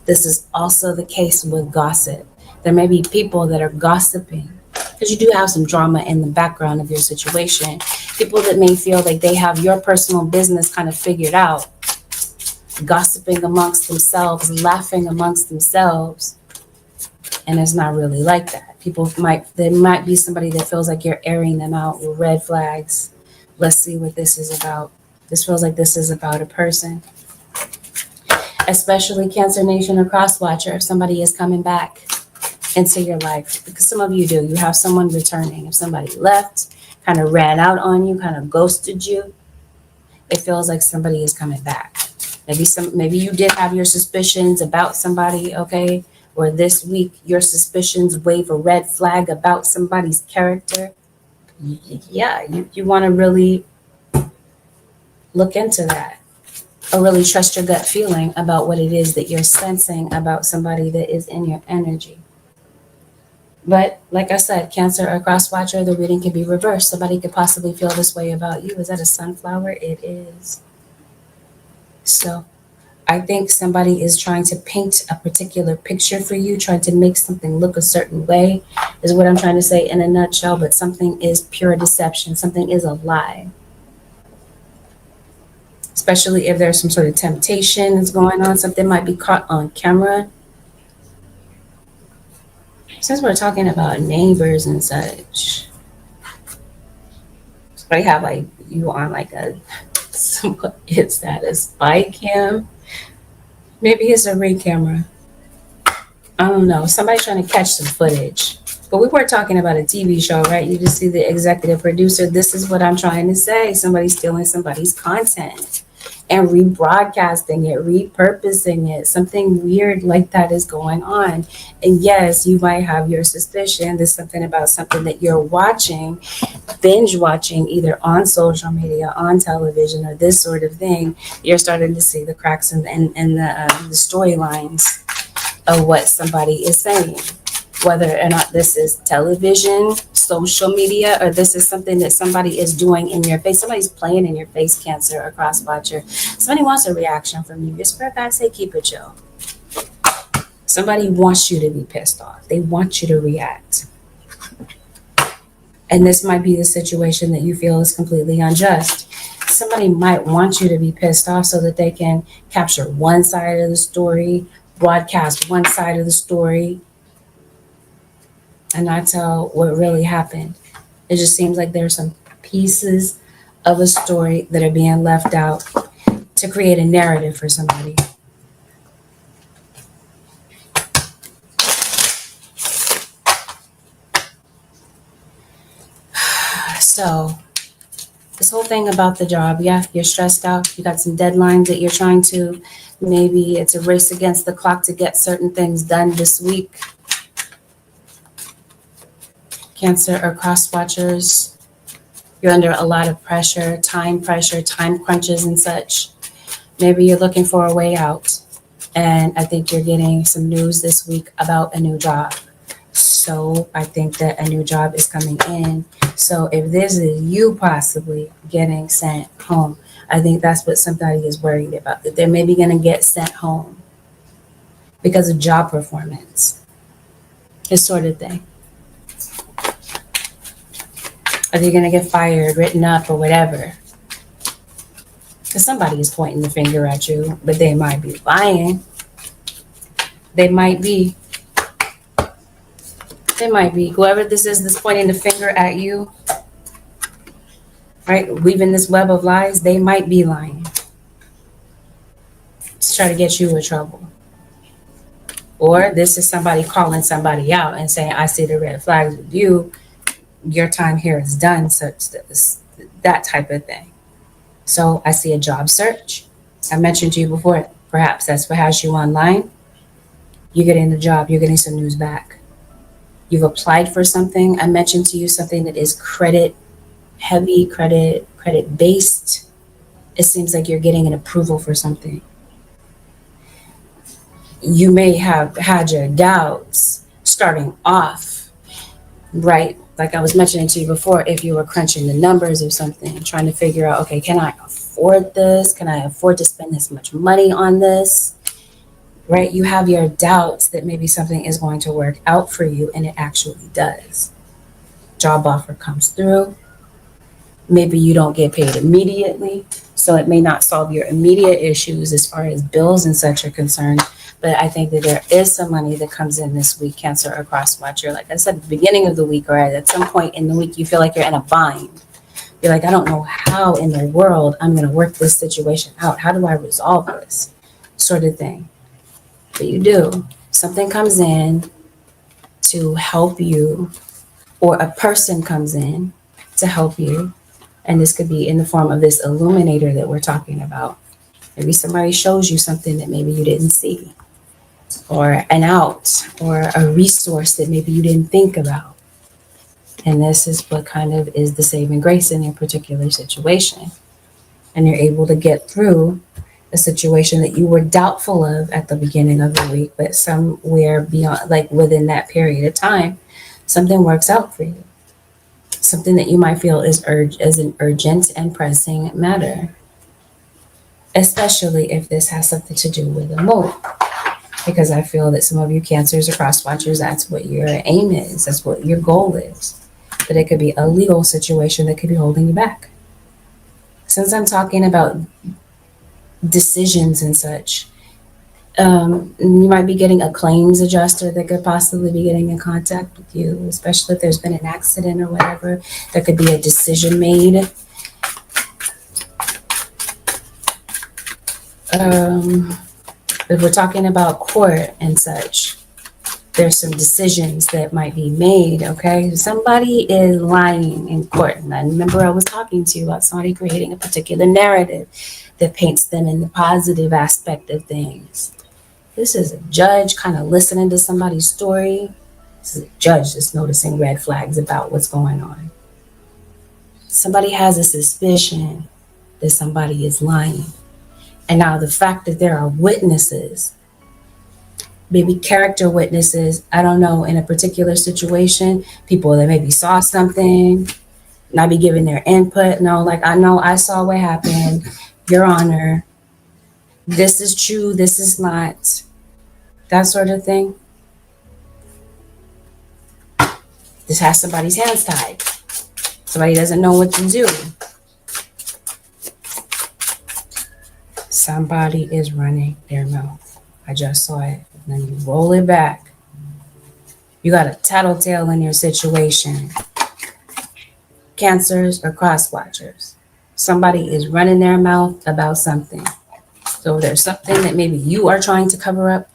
This is also the case with gossip. There may be people that are gossiping because you do have some drama in the background of your situation. People that may feel like they have your personal business kind of figured out, gossiping amongst themselves, laughing amongst themselves, and it's not really like that. There might be somebody that feels like you're airing them out with red flags. Let's see what this is about. This feels like this is about a person, especially Cancer Nation or Crosswatcher. If somebody is coming back into your life, because some of you do, you have someone returning. If somebody left, kind of ran out on you, kind of ghosted you, it feels like somebody is coming back. Maybe you did have your suspicions about somebody, okay? Or this week your suspicions wave a red flag about somebody's character. Yeah, you want to really look into that, or really trust your gut feeling about what it is that you're sensing about somebody that is in your energy. But like I said, Cancer or Crosswatcher, the reading can be reversed. Somebody could possibly feel this way about you. Is that a sunflower? It is. So I think somebody is trying to paint a particular picture for you, trying to make something look a certain way, is what I'm trying to say in a nutshell. But something is pure deception. Something is a lie. Especially if there's some sort of temptation that's going on, something might be caught on camera. Since we're talking about neighbors and such, somebody have like you on like a, what is that, a spy cam? Maybe it's a ring camera. I don't know. Somebody trying to catch some footage. But we weren't talking about a TV show, right? You just see the executive producer. This is what I'm trying to say. Somebody's stealing somebody's content and rebroadcasting it, repurposing it. Something weird like that is going on. And yes, you might have your suspicion. There's something about something that you're watching, binge watching, either on social media, on television, or this sort of thing. You're starting to see the cracks in the storylines of what somebody is saying, whether or not this is television, social media, or this is something that somebody is doing in your face. Somebody's playing in your face, Cancer or Crosswatcher. Somebody wants a reaction from you. Just for God's sake, keep it chill. Somebody wants you to be pissed off. They want you to react. And this might be the situation that you feel is completely unjust. Somebody might want you to be pissed off so that they can capture one side of the story, broadcast one side of the story, and not tell what really happened. It just seems like there's some pieces of a story that are being left out to create a narrative for somebody. So this whole thing about the job, yeah, you're stressed out. You got some deadlines that you're trying to, maybe it's a race against the clock to get certain things done this week. Cancer or cross watchers, you're under a lot of pressure, time crunches and such. Maybe you're looking for a way out. And I think you're getting some news this week about a new job. So I think that a new job is coming in. So if this is you possibly getting sent home, I think that's what somebody is worried about, that they're maybe going to get sent home because of job performance, this sort of thing. Are they going to get fired, written up, or whatever? Because somebody is pointing the finger at you, but they might be lying. They might be. Whoever this is that's pointing the finger at you, right, weaving this web of lies, they might be lying to try to get you in trouble. Or this is somebody calling somebody out and saying, I see the red flags with you. Your time here is done, such that type of thing. So I see a job search. I mentioned to you before, perhaps that's what has you online. You're getting the job. You're getting some news back. You've applied for something. I mentioned to you something that is credit heavy, credit based. It seems like you're getting an approval for something. You may have had your doubts starting off, right? Like I was mentioning to you before, if you were crunching the numbers or something, trying to figure out, okay, can I afford this? Can I afford to spend this much money on this? Right? You have your doubts that maybe something is going to work out for you, and it actually does. Job offer comes through. Maybe you don't get paid immediately, so it may not solve your immediate issues as far as bills and such are concerned. But I think that there is some money that comes in this week, Cancer or cross watcher. Like I said, at the beginning of the week or at some point in the week, you feel like you're in a bind. You're like, I don't know how in the world I'm going to work this situation out. How do I resolve this sort of thing? But you do. Something comes in to help you, or a person comes in to help you. And this could be in the form of this illuminator that we're talking about. Maybe somebody shows you something that maybe you didn't see, or an out, or a resource that maybe you didn't think about. And this is what kind of is the saving grace in your particular situation. And you're able to get through a situation that you were doubtful of at the beginning of the week, but somewhere beyond, like within that period of time, something works out for you. Something that you might feel is an urgent and pressing matter, especially if this has something to do with the moon. Because I feel that some of you Cancers or cross watchers, that's what your aim is, that's what your goal is. But it could be a legal situation that could be holding you back. Since I'm talking about decisions and such, you might be getting a claims adjuster that could possibly be getting in contact with you, especially if there's been an accident or whatever. There could be a decision made. If we're talking about court and such, there's some decisions that might be made, okay? Somebody is lying in court. And I remember I was talking to you about somebody creating a particular narrative that paints them in the positive aspect of things. This is a judge kind of listening to somebody's story. This is a judge that's noticing red flags about what's going on. Somebody has a suspicion that somebody is lying. And now the fact that there are witnesses, maybe character witnesses, I don't know, in a particular situation, people that maybe saw something, not be giving their input. No, like, I know I saw what happened, Your Honor, this is true, this is not, that sort of thing. This has somebody's hands tied. Somebody doesn't know what to do. Somebody is running their mouth. I just saw it. And then you roll it back. You got a tattletale in your situation. Cancers or cross watchers. Somebody is running their mouth about something. So there's something that maybe you are trying to cover up.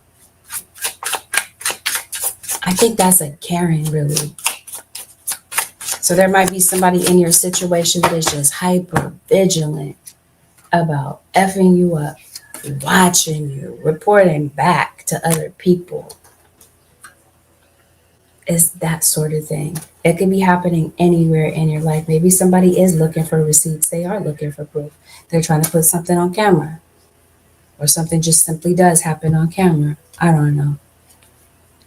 I think that's a Karen, really. So there might be somebody in your situation that is just hyper vigilant about effing you up, watching you, reporting back to other people. It's that sort of thing. It could be happening anywhere in your life. Maybe somebody is looking for receipts. They are looking for proof. They're trying to put something on camera, or something just simply does happen on camera. I don't know.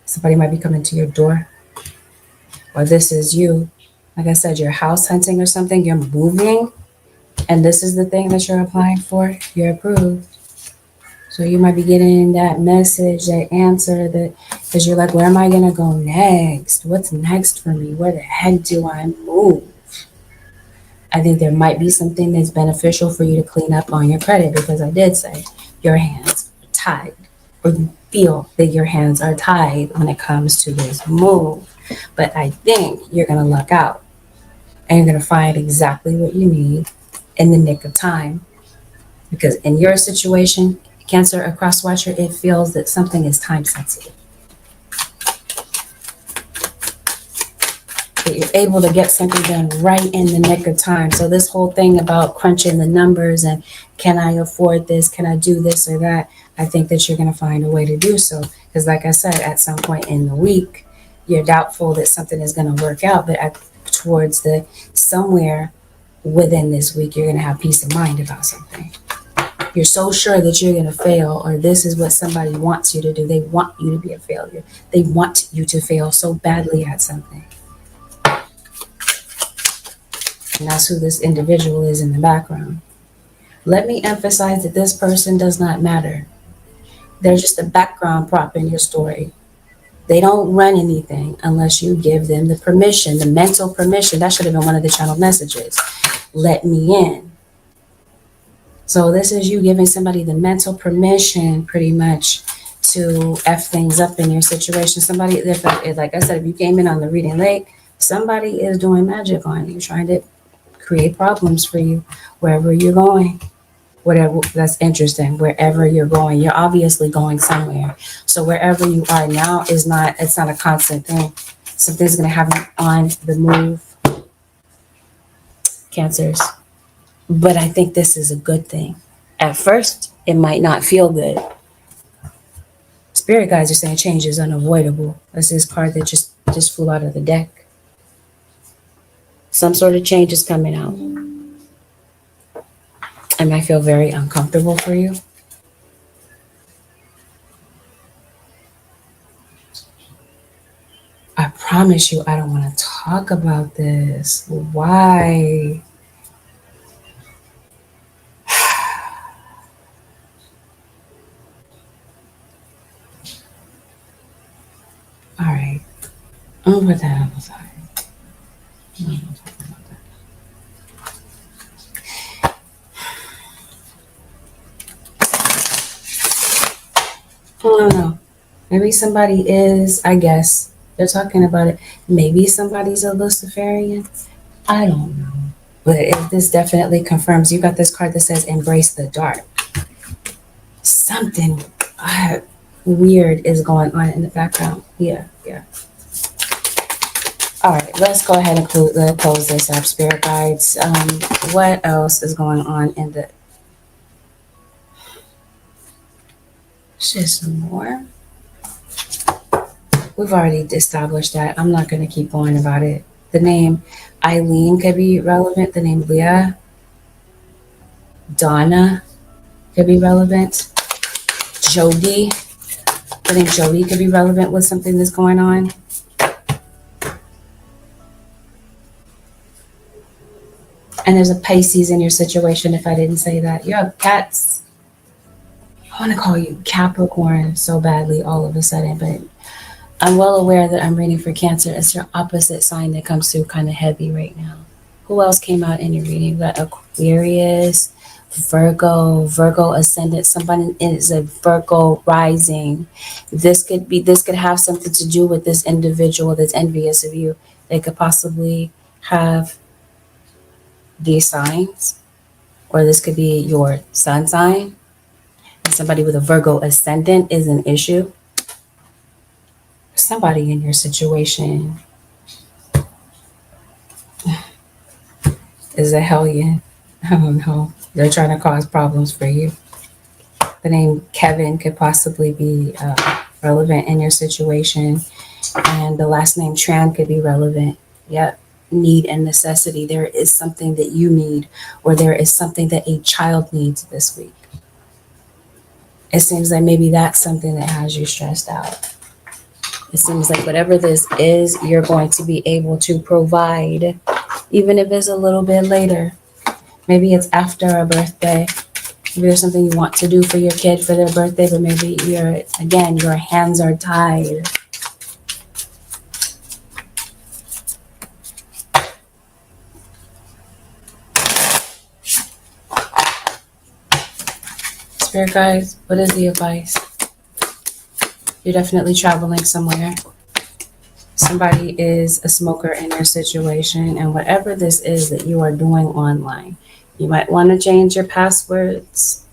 Somebody might be coming to your door, or this is you. Like I said, you're house hunting or something. You're moving, and this is the thing that you're applying for. You're approved. So you might be getting that message, that answer, that because you're like, where am I gonna go next? What's next for me? Where the heck do I move? I think there might be something that's beneficial for you to clean up on your credit, because I did say your hands are tied, or you feel that your hands are tied when it comes to this move. But I think you're gonna luck out, and you're gonna find exactly what you need in the nick of time. Because in your situation, Cancer, a cross watcher, it feels that something is time sensitive. That you're able to get something done right in the nick of time. So this whole thing about crunching the numbers and can I afford this? Can I do this or that? I think that you're going to find a way to do so. Because like I said, at some point in the week, you're doubtful that something is going to work out. But towards the somewhere within this week, you're going to have peace of mind about something. You're so sure that you're going to fail, or this is what somebody wants you to do. They want you to be a failure. They want you to fail so badly at something. And that's who this individual is in the background. Let me emphasize that this person does not matter. They're just a background prop in your story. They don't run anything unless you give them the permission, the mental permission. That should have been one of the channel messages. Let me in. So this is you giving somebody the mental permission, pretty much, to F things up in your situation. Somebody, if, like I said, if you came in on the reading late, somebody is doing magic on you, trying to create problems for you wherever you're going. Whatever, that's interesting. Wherever you're going, you're obviously going somewhere. So wherever you are now it's not a constant thing. Something's going to happen on the move, Cancers. But I think this is a good thing. At first, it might not feel good. Spirit guides are saying change is unavoidable. That's this card that just flew out of the deck. Some sort of change is coming out. It might feel very uncomfortable for you. I promise you, I don't want to talk about this. Why? All right. I'm gonna put that up aside. I don't know. Maybe somebody is, I guess, they're talking about it. Maybe somebody's a Luciferian. I don't know. But this definitely confirms, you got this card that says embrace the dark. Something weird is going on in the background. Yeah. All right, let's go ahead and close this up, Spirit Guides. What else is going on in the... Just some more. We've already established that. I'm not going to keep going about it. The name Eileen could be relevant. The name Leah. Donna could be relevant. Jody. The name Jody could be relevant with something that's going on. And there's a Pisces in your situation, if I didn't say that. You have cats. I want to call you Capricorn so badly all of a sudden, but I'm well aware that I'm reading for Cancer. It's your opposite sign that comes through kind of heavy right now. Who else came out in your reading? That Aquarius, Virgo ascendant. Somebody is a Virgo rising. This could have something to do with this individual that's envious of you. They could possibly have these signs, or this could be your sun sign. And somebody with a Virgo ascendant is an issue. Somebody in your situation is a hellion. I don't know. They're trying to cause problems for you. The name Kevin could possibly be relevant in your situation, and the last name Tran could be relevant. Yep. Need and necessity. There is something that you need, or there is something that a child needs this week. It seems like maybe that's something that has you stressed out. It seems like whatever this is, you're going to be able to provide, even if it's a little bit later. Maybe it's after a birthday. Maybe there's something you want to do for your kid for their birthday, but maybe your hands are tied. Spirit guides, what is the advice? You're definitely traveling somewhere. Somebody is a smoker in your situation, and whatever this is that you are doing online, you might want to change your passwords.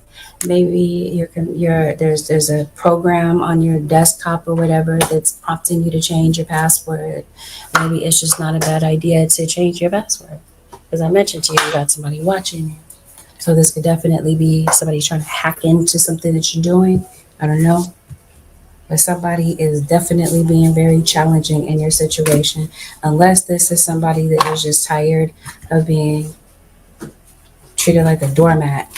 Maybe there's a program on your desktop or whatever that's prompting you to change your password. Maybe it's just not a bad idea to change your password. As I mentioned to you, you got somebody watching you. So this could definitely be somebody trying to hack into something that you're doing. I don't know. But somebody is definitely being very challenging in your situation. Unless this is somebody that is just tired of being treated like a doormat.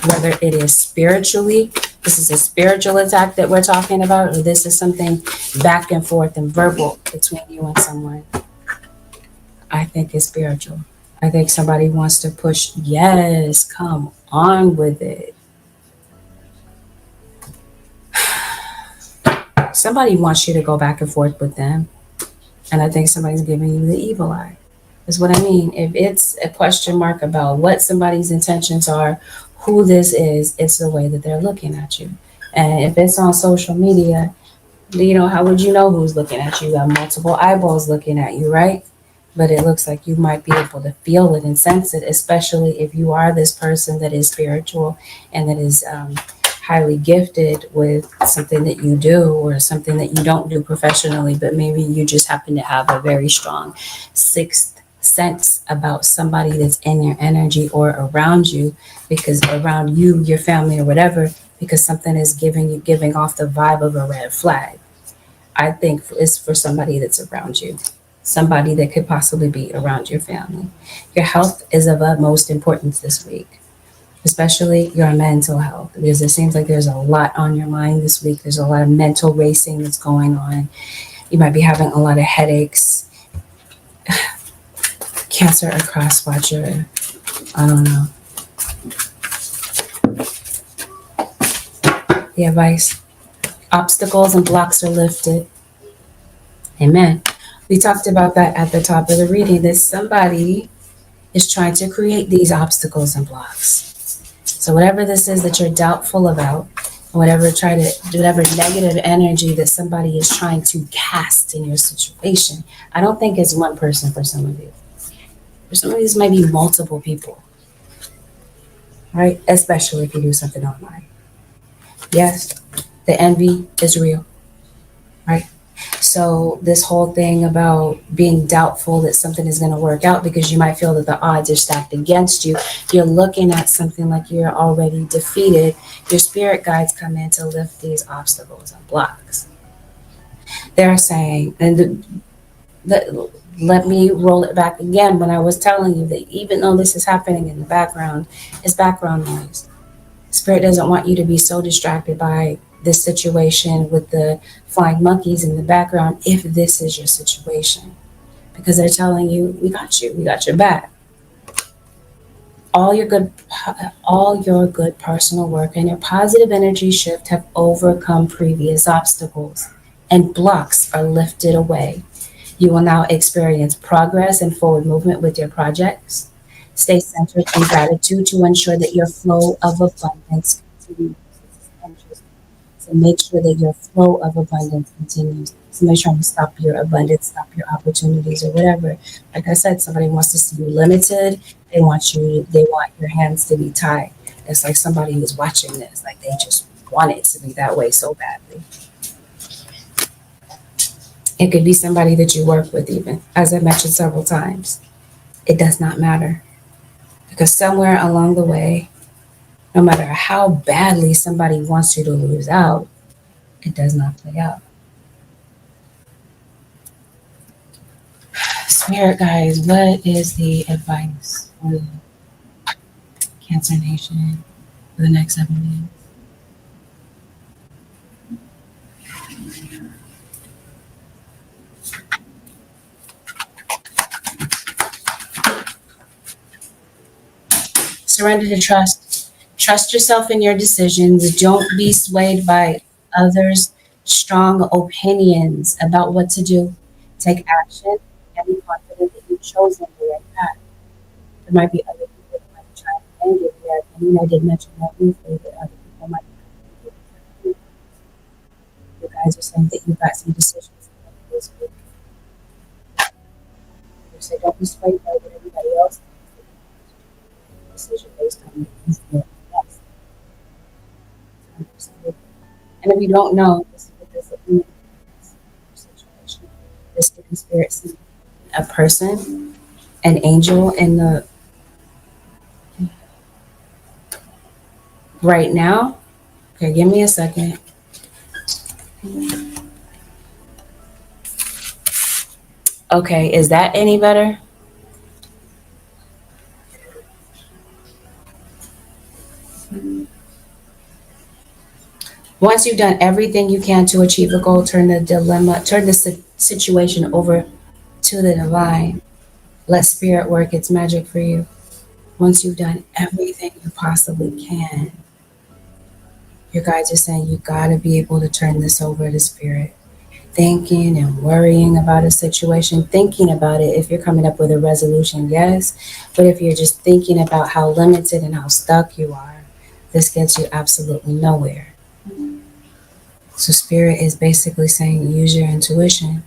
Whether it is spiritually, this is a spiritual attack that we're talking about, or this is something back and forth and verbal between you and someone. I think it's spiritual. I think somebody wants to push, yes, come on with it. Somebody wants you to go back and forth with them. And I think somebody's giving you the evil eye. Is what I mean. If it's a question mark about what somebody's intentions are, who this is, it's the way that they're looking at you. And if it's on social media, how would you know who's looking at you? You got multiple eyeballs looking at you, right? But it looks like you might be able to feel it and sense it, especially if you are this person that is spiritual and that is highly gifted with something that you do or something that you don't do professionally, but maybe you just happen to have a very strong sixth sense about somebody that's in your energy or around you, because around you, your family or whatever, because something is giving off the vibe of a red flag. I think it's for somebody that's around you, somebody that could possibly be around your family. Your health is of utmost importance this week, especially your mental health, because it seems like there's a lot on your mind this week. There's a lot of mental racing that's going on. You might be having a lot of headaches. Cancer or cross watcher, I don't know. The advice: obstacles and blocks are lifted. Amen. We talked about that at the top of the reading, that somebody is trying to create these obstacles and blocks. So whatever this is that you're doubtful about, whatever negative energy that somebody is trying to cast in your situation, I don't think it's one person for some of you. For some of these might be multiple people, right? Especially if you do something online. Yes, the envy is real, right? So this whole thing about being doubtful that something is going to work out because you might feel that the odds are stacked against you, you're looking at something like you're already defeated. Your spirit guides come in to lift these obstacles and blocks. They're saying, let me roll it back again when I was telling you that even though this is happening in the background, it's background noise. Spirit doesn't want you to be so distracted by this situation with the flying monkeys in the background if this is your situation. Because they're telling you, we got your back. All your good personal work and your positive energy shift have overcome previous obstacles, and blocks are lifted away. You will now experience progress and forward movement with your projects. Stay centered in gratitude to ensure that your flow of abundance continues. So make sure that your flow of abundance continues. Somebody's trying to stop your abundance, stop your opportunities or whatever. Like I said, somebody wants to see you limited. They want your hands to be tied. It's like somebody who's watching this, like they just want it to be that way so badly. It could be somebody that you work with, even, as I mentioned several times. It does not matter. Because somewhere along the way, no matter how badly somebody wants you to lose out, it does not play out. Spirit guys, what is the advice for the Cancer Nation for the next 7 days? Surrender to trust. Trust yourself in your decisions. Don't be swayed by others' strong opinions about what to do. Take action and be confident that you've chosen the right path. There might be other people that might be trying to end it yet. And I did mention that briefly, that other people might be. You guys are saying that you've got some decisions to make this week. You say don't be swayed by what everybody else thinks. Decision based on what you feel best. And if you don't know, this is what this situation. This could be spirit sending a person, an angel in the right now. Okay, give me a second. Okay, is that any better? Once you've done everything you can to achieve a goal, turn the situation over to the divine. Let spirit work its magic for you. Once you've done everything you possibly can, your guides are saying you gotta be able to turn this over to spirit. Thinking and worrying about a situation, thinking about it if you're coming up with a resolution, yes. But if you're just thinking about how limited and how stuck you are, this gets you absolutely nowhere. So spirit is basically saying use your intuition.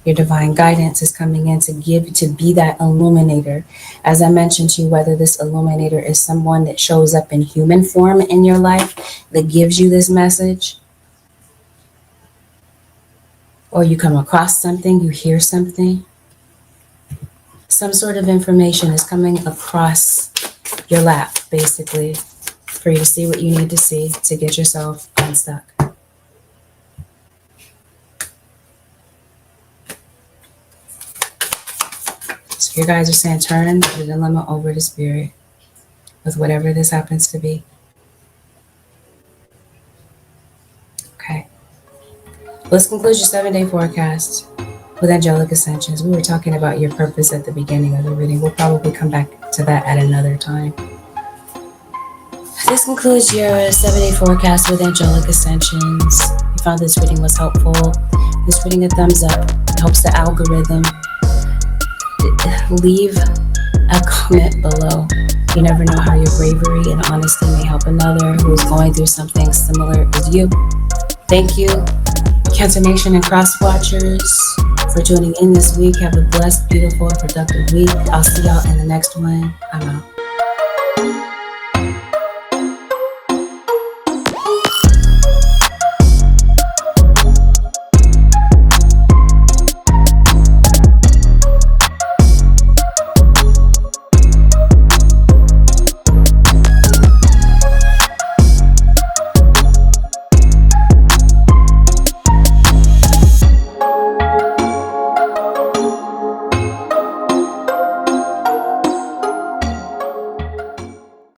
Your divine guidance is coming in to be that illuminator. As I mentioned to you, whether this illuminator is someone that shows up in human form in your life that gives you this message, or you come across something, you hear something, some sort of information is coming across your lap, basically, for you to see what you need to see to get yourself unstuck. So your guys are saying turn the dilemma over to spirit with whatever this happens to be. Okay. Let's conclude your 7-day forecast with angelic ascensions. We were talking about your purpose at the beginning of the reading. We'll probably come back to that at another time. This concludes your 7-day forecast with angelic ascensions. If you found this reading was helpful, this reading a thumbs up. It helps the algorithm. Leave a comment below. You never know how your bravery and honesty may help another who is going through something similar as you. Thank you, Cancer Nation and Cross Watchers, for tuning in this week. Have a blessed, beautiful, and productive week. I'll see y'all in the next one. I'm out.